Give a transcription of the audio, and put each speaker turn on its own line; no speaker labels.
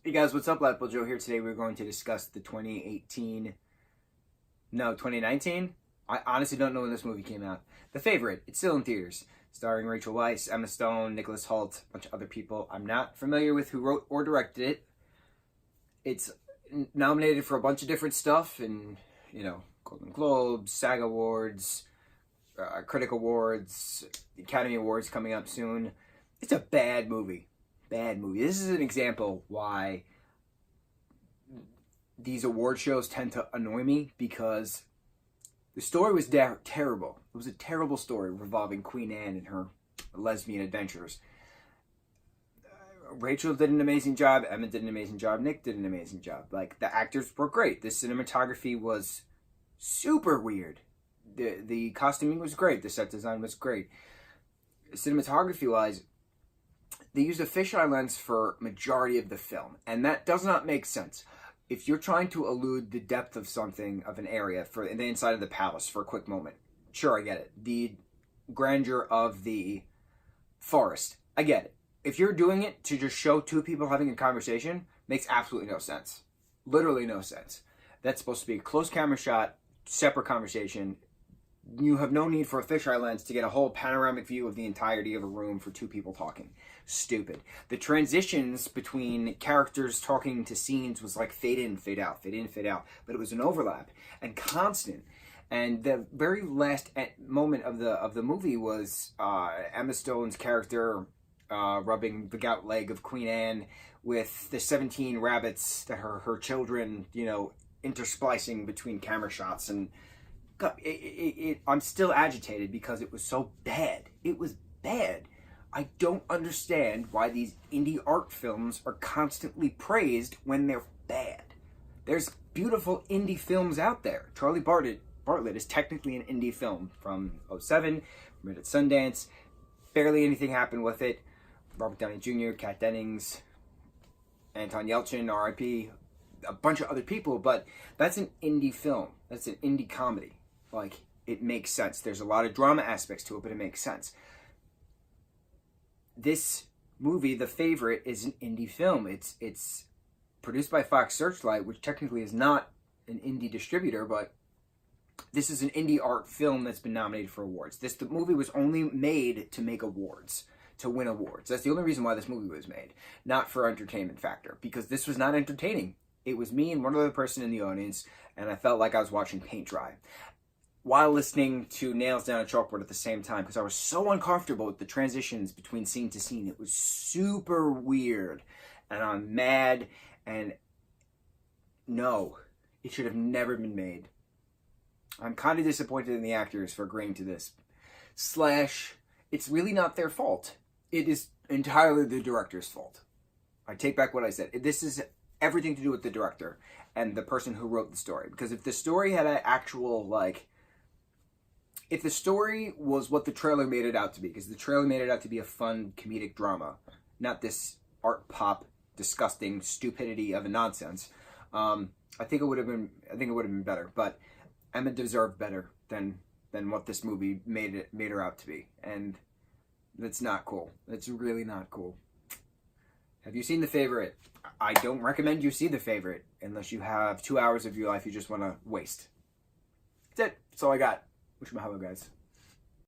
Hey guys, what's up? Lightboltjoe here. Today we're going to discuss the 2019. I honestly don't know when this movie came out. The Favorite. It's still in theaters. Starring Rachel Weisz, Emma Stone, Nicholas Hoult, a bunch of other people. I'm not familiar with who wrote or directed it. It's nominated for a bunch of different stuff, and Golden Globes, SAG Awards, Critic Awards, Academy Awards coming up soon. It's a bad movie. Bad movie. This is an example why these award shows tend to annoy me, because the story was terrible. It was a terrible story revolving Queen Anne and her lesbian adventures. Rachel did an amazing job. Emma did an amazing job. Nick did an amazing job. Like, the actors were great. The cinematography was super weird. The costuming was great. The set design was great. Cinematography-wise, they used a fisheye lens for majority of the film, and that does not make sense. If you're trying to elude the depth of something, of an area, for the inside of the palace for a quick moment, sure, I get it. The grandeur of the forest, I get it. If you're doing it to just show two people having a conversation, makes absolutely no sense. Literally no sense. That's supposed to be a close camera shot, separate conversation. You have no need for a fisheye lens to get a whole panoramic view of the entirety of a room for two people talking. Stupid. The transitions between characters talking to scenes was like fade in, fade out, fade in, fade out. But it was an overlap and constant. And the very last moment of the movie was Emma Stone's character rubbing the gout leg of Queen Anne with the 17 rabbits that her children, intersplicing between camera shots. And I'm still agitated because it was so bad. It was bad. I don't understand why these indie art films are constantly praised when they're bad. There's beautiful indie films out there. Charlie Bartlett is technically an indie film from '07, made at Sundance. Barely anything happened with it. Robert Downey Jr., Kat Dennings, Anton Yelchin, R.I.P., a bunch of other people, but that's an indie film. That's an indie comedy. Like, it makes sense. There's a lot of drama aspects to it, but it makes sense. This movie, The Favorite, is an indie film. It's produced by Fox Searchlight, which technically is not an indie distributor, but this is an indie art film that's been nominated for awards. The movie was only made to make awards, to win awards. That's the only reason why this movie was made, not for entertainment factor, because this was not entertaining. It was me and one other person in the audience, and I felt like I was watching paint dry while listening to Nails Down a Chalkboard at the same time, because I was so uncomfortable with the transitions between scene to scene. It was super weird, and I'm mad, and no, it should have never been made. I'm kind of disappointed in the actors for agreeing to this. / it's really not their fault. It is entirely the director's fault. I take back what I said. This is everything to do with the director and the person who wrote the story. Because if the story had an actual, if the story was what the trailer made it out to be, because the trailer made it out to be a fun comedic drama, not this art pop, disgusting stupidity of a nonsense, I think it would have been better. But Emma deserved better than what this movie made her out to be, and that's not cool. That's really not cool. Have you seen The Favorite? I don't recommend you see The Favorite unless you have 2 hours of your life you just want to waste. That's it. That's all I got. Mucho mahalo, guys.